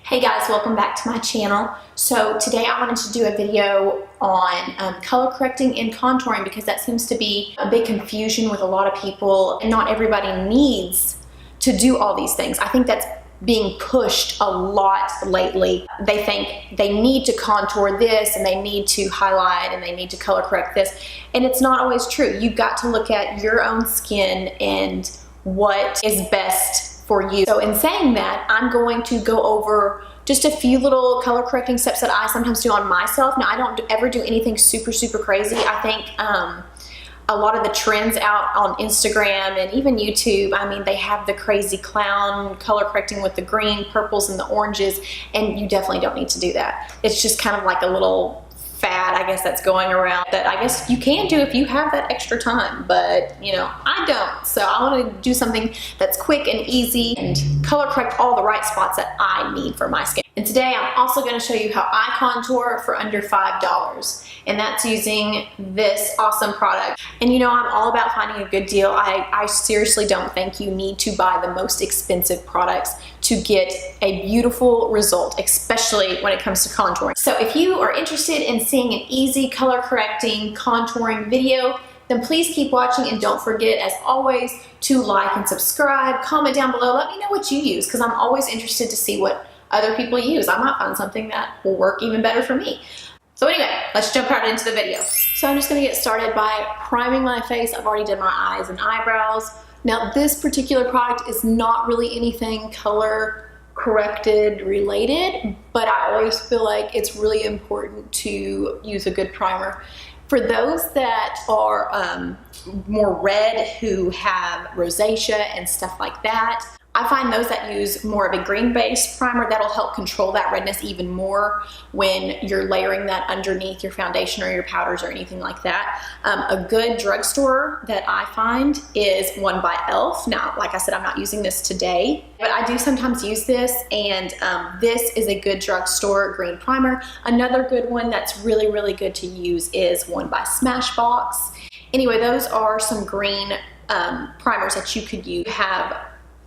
Hey guys, welcome back to my channel. So today I wanted to do a video on color correcting and contouring because that seems to be a big confusion with a lot of people and not everybody needs to do all these things. I think that's being pushed a lot lately. They think they need to contour this and they need to highlight and they need to color correct this, and it's not always true. You've got to look at your own skin and what is best for you. So in saying that, I'm going to go over just a few little color correcting steps that I sometimes do on myself. Now, I don't ever do anything super crazy. I think a lot of the trends out on Instagram and even YouTube, I mean, they have the crazy clown color correcting with the green, purples, and the oranges, and you definitely don't need to do that. It's just kind of like a little fad, I guess, that's going around that I guess you can do if you have that extra time, but you know, I don't. So I want to do something that's quick and easy and color correct all the right spots that I need for my skin. And today I'm also going to show you how I contour for under $5, and that's using this awesome product. And you know, I'm all about finding a good deal. I seriously don't think you need to buy the most expensive products to get a beautiful result, especially when it comes to contouring. So if you are interested in seeing an easy color correcting contouring video, then please keep watching, and don't forget, as always, to like and subscribe. Comment down below, let me know what you use, because I'm always interested to see what other people use. I might find something that will work even better for me. So anyway, let's jump right into the video. So I'm just gonna get started by priming my face. I've already done my eyes and eyebrows. Now, this particular product is not really anything color corrected related, but I always feel like it's really important to use a good primer. For those that are more red, who have rosacea and stuff like that, I find those that use more of a green-based primer, that'll help control that redness even more when you're layering that underneath your foundation or your powders or anything like that. A good drugstore that I find is one by e.l.f. Now, like I said, I'm not using this today, but I do sometimes use this, and this is a good drugstore green primer. Another good one that's really good to use is one by Smashbox. Anyway, those are some green primers that you could use. Have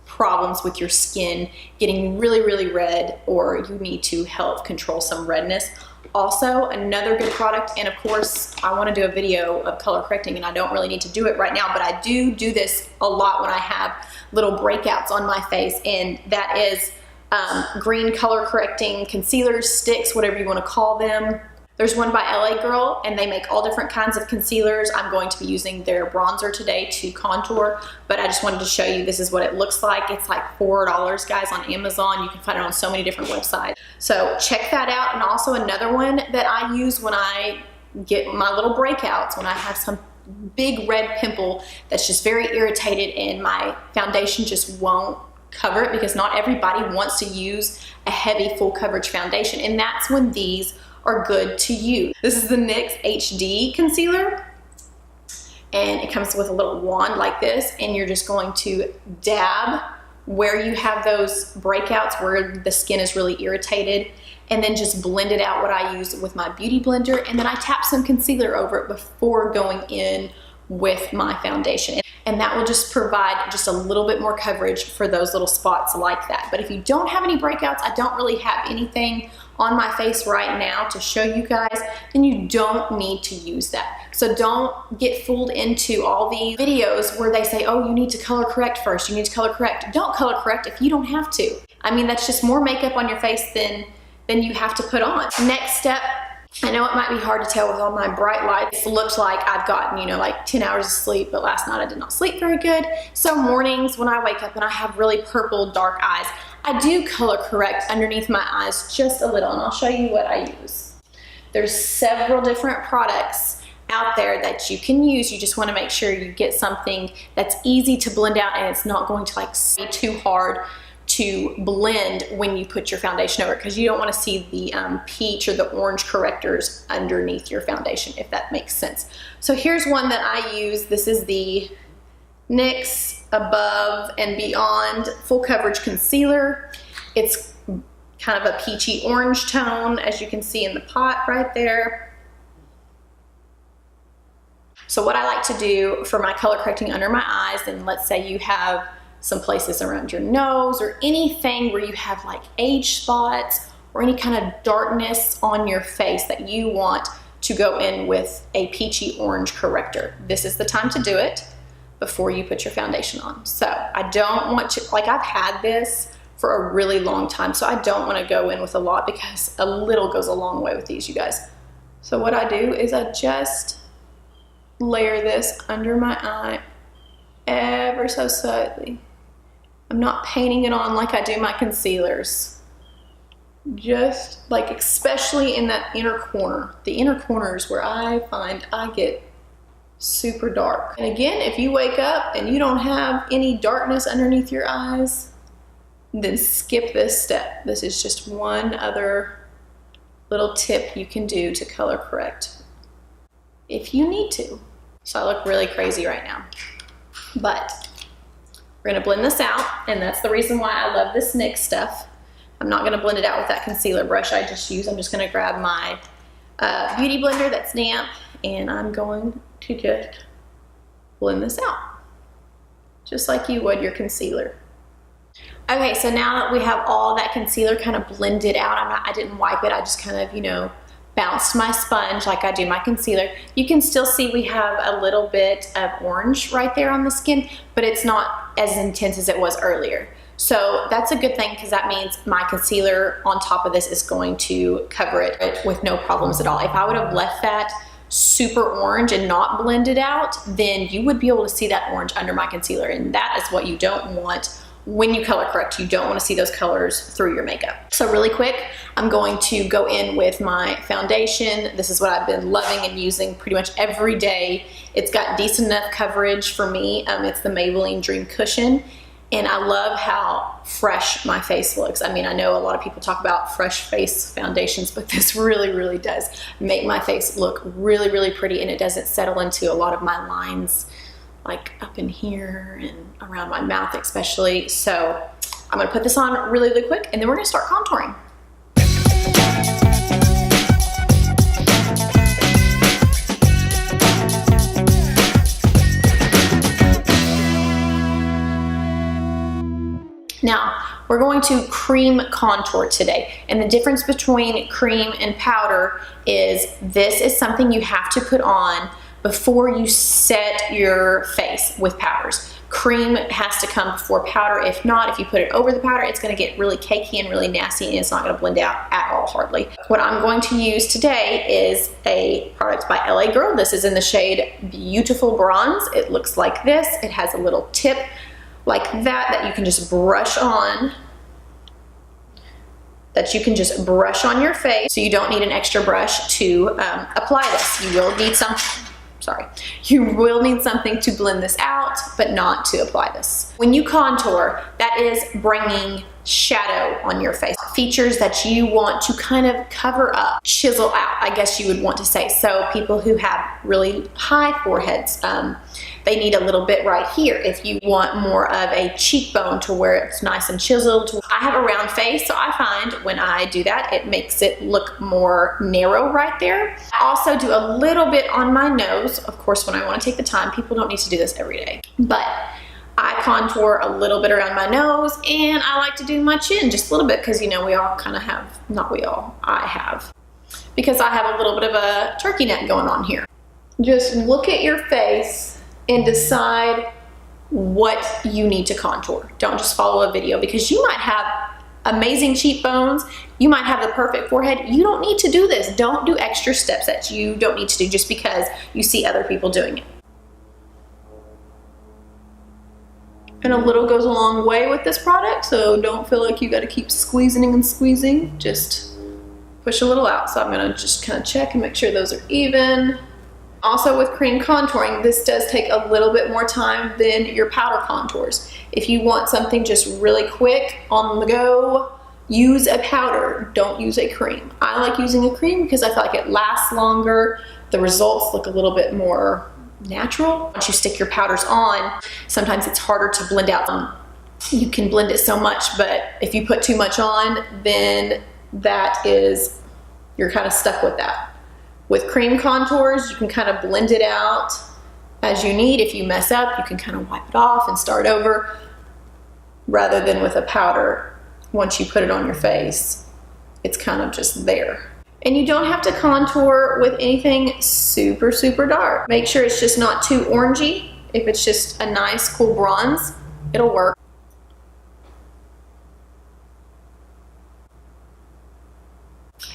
problems with your skin getting really red, or you need to help control some redness. Also, another good product, and of course I want to do a video of color correcting and I don't really need to do it right now, but I do this a lot when I have little breakouts on my face, and that is green color correcting concealers, sticks, whatever you want to call them. There's one by LA Girl, and they make all different kinds of concealers. I'm going to be using their bronzer today to contour, but I just wanted to show you this is what it looks like. It's like $4, guys, on Amazon. You can find it on so many different websites. So check that out. And also another one that I use when I get my little breakouts, when I have some big red pimple that's just very irritated and my foundation just won't cover it, because not everybody wants to use a heavy full coverage foundation, and that's when these are good to use. This is the NYX HD concealer, and it comes with a little wand like this, and you're just going to dab where you have those breakouts, where the skin is really irritated, and then just blend it out, what I use with my beauty blender, and then I tap some concealer over it before going in with my foundation. And that will just provide just a little bit more coverage for those little spots like that. But if you don't have any breakouts, I don't really have anything on my face right now to show you guys, then you don't need to use that. So don't get fooled into all these videos where they say, oh, you need to color correct first, you need to color correct. Don't color correct if you don't have to. I mean, that's just more makeup on your face than you have to put on. Next step, I know it might be hard to tell with all my bright lights. It looks like I've gotten, you know, like 10 hours of sleep, but last night I did not sleep very good. So mornings when I wake up and I have really purple dark eyes, I do color correct underneath my eyes just a little, and I'll show you what I use. There's several different products out there that you can use. You just want to make sure you get something that's easy to blend out and it's not going to like be too hard to blend when you put your foundation over it, because you don't want to see the peach or the orange correctors underneath your foundation, if that makes sense. So here's one that I use. This is the NYX Above and Beyond Full Coverage Concealer. It's kind of a peachy orange tone, as you can see in the pot right there. So what I like to do for my color correcting under my eyes, and let's say you have some places around your nose, or anything where you have like age spots or any kind of darkness on your face that you want to go in with a peachy orange corrector. This is the time to do it before you put your foundation on. So I don't want to, like, I've had this for a really long time, so I don't want to go in with a lot because a little goes a long way with these, you guys. So what I do is I just layer this under my eye ever so slightly. I'm not painting it on like I do my concealers. Just like, especially in that inner corner. The inner corner is where I find I get super dark. And again, if you wake up and you don't have any darkness underneath your eyes, then skip this step. This is just one other little tip you can do to color correct if you need to. So I look really crazy right now, but we're gonna blend this out, and that's the reason why I love this NYX stuff. I'm not gonna blend it out with that concealer brush I'm just gonna grab my beauty blender that's damp, and I'm going to just blend this out, just like you would your concealer. Okay, so now that we have all that concealer kind of blended out, I didn't wipe it, I just kind of, you know, bounced my sponge like I do my concealer. You can still see we have a little bit of orange right there on the skin, but it's not as intense as it was earlier. So that's a good thing, because that means my concealer on top of this is going to cover it with no problems at all. If I would have left that super orange and not blended out, then you would be able to see that orange under my concealer, and that is what you don't want when you color correct. You don't want to see those colors through your makeup. So really quick, I'm going to go in with my foundation. This is what I've been loving and using pretty much every day. It's got decent enough coverage for me. It's the Maybelline Dream Cushion, and I love how fresh my face looks. I mean, I know a lot of people talk about fresh face foundations, but this really, really does make my face look really, really pretty, and it doesn't settle into a lot of my lines, like up in here and around my mouth especially. So I'm gonna put this on really, really quick, and then we're gonna start contouring. Now, we're going to cream contour today, and the difference between cream and powder is this is something you have to put on before you set your face with powders. Cream has to come before powder. If not, if you put it over the powder, it's gonna get really cakey and really nasty, and it's not gonna blend out at all, hardly. What I'm going to use today is a product by LA Girl. This is in the shade Beautiful Bronze. It looks like this. It has a little tip like that you can just brush on. Your face, so you don't need an extra brush to apply this. You will need something to blend this out, but not to apply this. When you contour, that is bringing shadow on your face. Features that you want to kind of cover up, chisel out, I guess you would want to say. So people who have really high foreheads, they need a little bit right here. If you want more of a cheekbone to where it's nice and chiseled. I have a round face, so I find when I do that, it makes it look more narrow right there. I also do a little bit on my nose, of course, when I want to take the time. People don't need to do this every day, but I contour a little bit around my nose, and I like to do my chin just a little bit, because you know, we all kind of have, I have, because I have a little bit of a turkey neck going on here. Just look at your face and decide what you need to contour. Don't just follow a video, because you might have amazing cheekbones, you might have the perfect forehead. You don't need to do this. Don't do extra steps that you don't need to do just because you see other people doing it. And a little goes a long way with this product, so don't feel like you gotta keep squeezing and squeezing. Just push a little out. So I'm gonna just kind of check and make sure those are even. Also with cream contouring, this does take a little bit more time than your powder contours. If you want something just really quick, on the go, use a powder, don't use a cream. I like using a cream because I feel like it lasts longer. The results look a little bit more natural. Once you stick your powders on, sometimes it's harder to blend out. You can blend it so much, but if you put too much on, then you're kind of stuck with that. With cream contours, you can kind of blend it out as you need. If you mess up, you can kind of wipe it off and start over. rather than with a powder. Once you put it on your face, it's kind of just there. And you don't have to contour with anything super, super dark. Make sure it's just not too orangey. If it's just a nice, cool bronze, it'll work.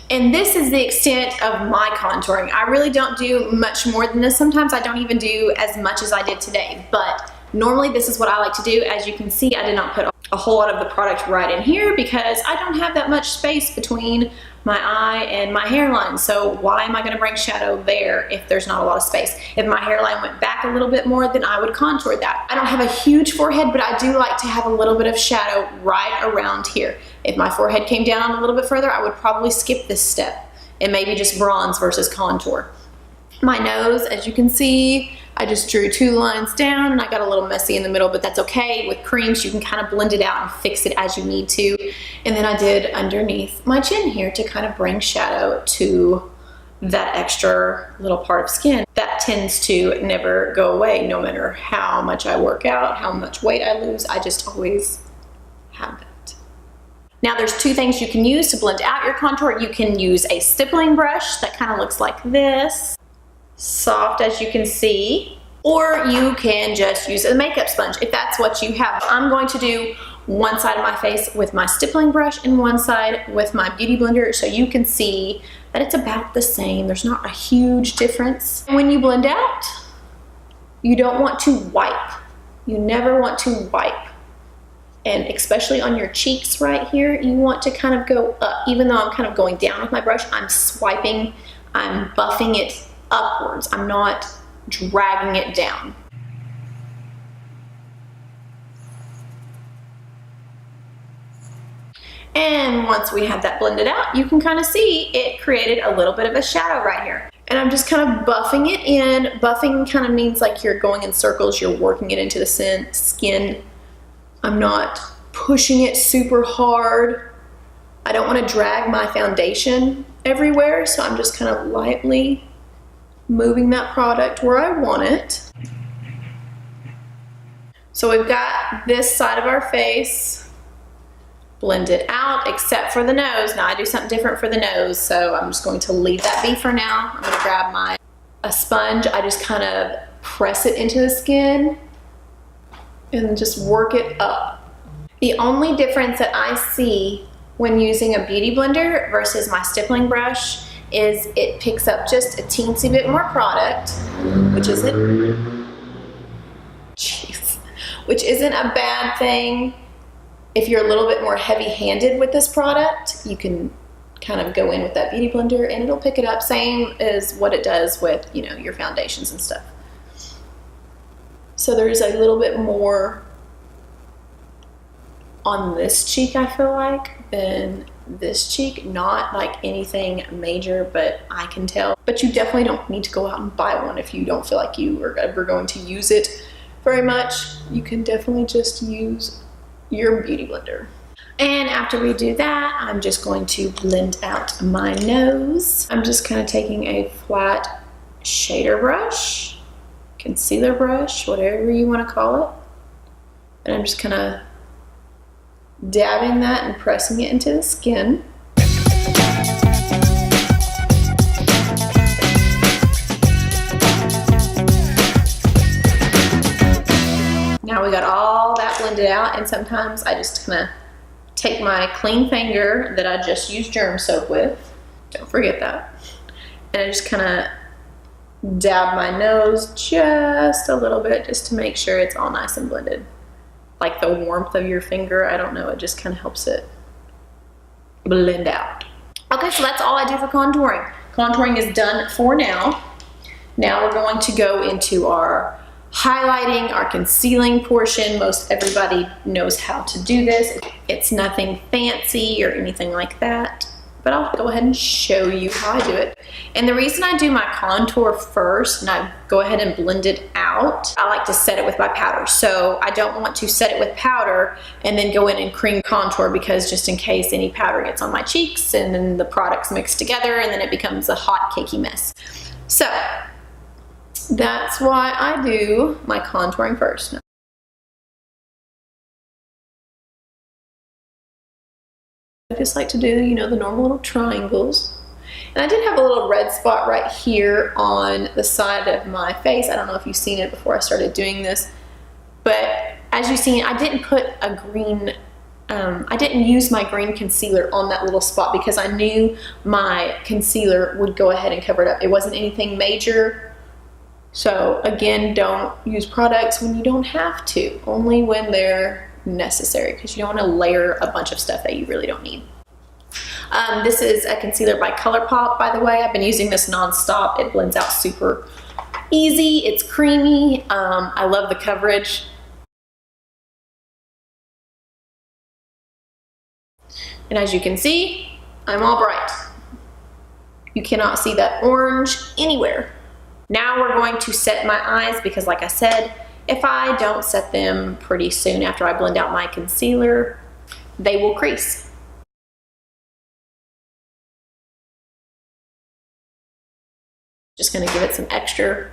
And this is the extent of my contouring. I really don't do much more than this. Sometimes I don't even do as much as I did today, but normally this is what I like to do. As you can see, I did not put a whole lot of the product right in here because I don't have that much space between my eye and my hairline. So why am I gonna bring shadow there if there's not a lot of space? If my hairline went back a little bit more, then I would contour that. I don't have a huge forehead, but I do like to have a little bit of shadow right around here. If my forehead came down a little bit further, I would probably skip this step and maybe just bronze versus contour. My nose, as you can see, I just drew 2 lines down and I got a little messy in the middle, but that's okay. With creams, you can kind of blend it out and fix it as you need to. And then I did underneath my chin here to kind of bring shadow to that extra little part of skin. That tends to never go away no matter how much I work out, how much weight I lose. I just always have that. Now there's 2 things you can use to blend out your contour. You can use a stippling brush that kind of looks like this, soft as you can see, or you can just use a makeup sponge if that's what you have. I'm going to do one side of my face with my stippling brush and one side with my beauty blender so you can see that it's about the same. There's not a huge difference. When you blend out, you don't want to wipe. You never want to wipe. And especially on your cheeks right here, you want to kind of go up. Even though I'm kind of going down with my brush, I'm swiping, I'm buffing it upwards. I'm not dragging it down. And once we have that blended out, you can kind of see it created a little bit of a shadow right here. And I'm just kind of buffing it in. Buffing kind of means like you're going in circles, you're working it into the skin. I'm not pushing it super hard. I don't want to drag my foundation everywhere, so I'm just kind of lightly moving that product where I want it. So we've got this side of our face blended out, except for the nose. Now I do something different for the nose, so I'm just going to leave that be for now. I'm gonna grab a sponge. I just kind of press it into the skin and just work it up. The only difference that I see when using a beauty blender versus my stippling brush is it picks up just a teensy bit more product, which isn't a bad thing. If you're a little bit more heavy-handed with this product, you can kind of go in with that beauty blender and it'll pick it up, same as what it does with, you know, your foundations and stuff. So there's a little bit more on this cheek, I feel like, than this cheek. Not like anything major, but I can tell. But you definitely don't need to go out and buy one if you don't feel like you are ever going to use it very much. You can definitely just use your beauty blender. And after we do that, I'm just going to blend out my nose. I'm just kind of taking a flat shader brush, concealer brush, whatever you want to call it. And I'm just kind of dabbing that and pressing it into the skin. Now we got all that blended out, and sometimes I just kind of take my clean finger that I just used germ soap with, don't forget that, and I just kind of dab my nose just a little bit just to make sure it's all nice and blended. Like the warmth of your finger, I don't know, it just kind of helps it blend out. Okay, so that's all I do for contouring. Contouring is done for now. Now we're going to go into our highlighting, our concealing portion. Most everybody knows how to do this. It's nothing fancy or anything like that, but I'll go ahead and show you how I do it. And the reason I do my contour first and I go ahead and blend it out, I like to set it with my powder. So I don't want to set it with powder and then go in and cream contour, because just in case any powder gets on my cheeks and then the products mix together and then it becomes a hot cakey mess. So that's why I do my contouring first. I just like to do, you know, the normal little triangles. And I did have a little red spot right here on the side of my face. I don't know if you've seen it before I started doing this, but as you've seen, I didn't put a green, I didn't use my green concealer on that little spot because I knew my concealer would go ahead and cover it up. It wasn't anything major. So again, don't use products when you don't have to, only when they're necessary, because you don't want to layer a bunch of stuff that you really don't need. This is a concealer by ColourPop, by the way. I've been using this non-stop. It blends out super easy. It's creamy. I love the coverage. And as you can see, I'm all bright. You cannot see that orange anywhere. Now we're going to set my eyes because, like I said, if I don't set them pretty soon after I blend out my concealer, they will crease. Just gonna give it some extra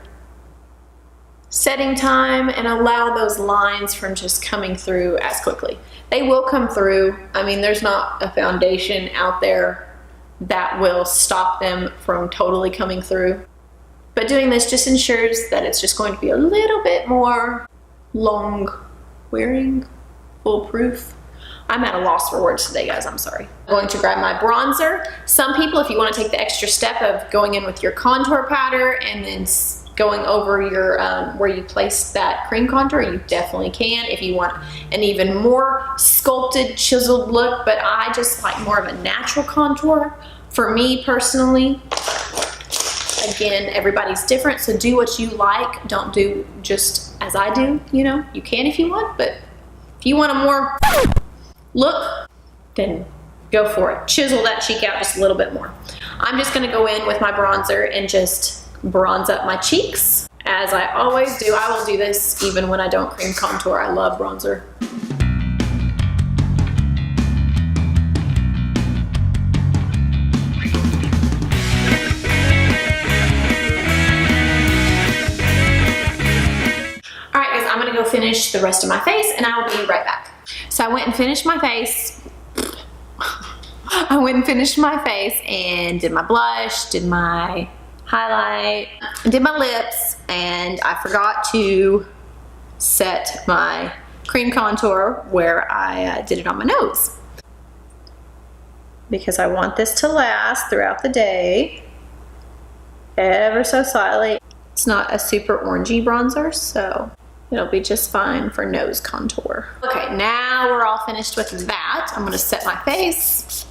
setting time and allow those lines from just coming through as quickly. They will come through. I mean, there's not a foundation out there that will stop them from totally coming through. But doing this just ensures that it's just going to be a little bit more long wearing, foolproof. I'm at a loss for words today, guys, I'm sorry. I'm going to grab my bronzer. Some people, if you want to take the extra step of going in with your contour powder and then going over your where you place that cream contour, you definitely can if you want an even more sculpted, chiseled look, but I just like more of a natural contour. For me personally, again, everybody's different, so do what you like. Don't do just as I do, you know. You can if you want, but if you want a more look, then go for it. Chisel that cheek out just a little bit more. I'm just gonna go in with my bronzer and just bronze up my cheeks. As I always do, I will do this even when I don't cream contour. I love bronzer. All right, guys, I'm gonna go finish the rest of my face and I will be right back. So I went and finished my face. I went and finished my face and did my blush, did my highlight, did my lips, and I forgot to set my cream contour where I did it on my nose. Because I want this to last throughout the day, ever so slightly. It's not a super orangey bronzer, so it'll be just fine for nose contour. Okay, now we're all finished with that. I'm gonna set my face.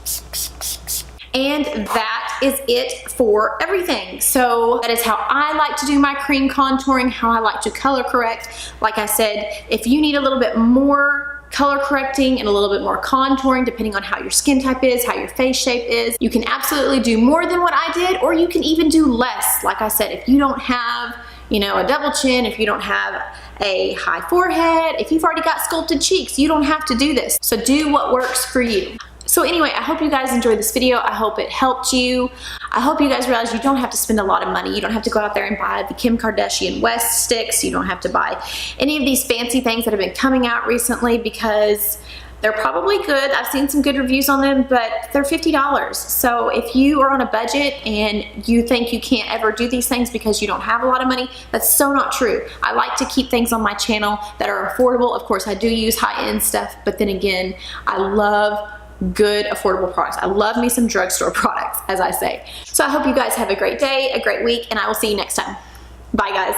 And that is it for everything. So that is how I like to do my cream contouring, how I like to color correct. Like I said, if you need a little bit more color correcting and a little bit more contouring, depending on how your skin type is, how your face shape is, you can absolutely do more than what I did, or you can even do less. Like I said, if you don't have, you know, a double chin, if you don't have a high forehead, if you've already got sculpted cheeks, you don't have to do this. So do what works for you. So anyway, I hope you guys enjoyed this video. I hope it helped you. I hope you guys realize you don't have to spend a lot of money. You don't have to go out there and buy the Kim Kardashian West sticks. You don't have to buy any of these fancy things that have been coming out recently because they're probably good. I've seen some good reviews on them, but they're $50. So if you are on a budget and you think you can't ever do these things because you don't have a lot of money, that's so not true. I like to keep things on my channel that are affordable. Of course, I do use high-end stuff, but then again, I love good affordable products. I love me some drugstore products, as I say. So I hope you guys have a great day, a great week, and I will see you next time. Bye, guys.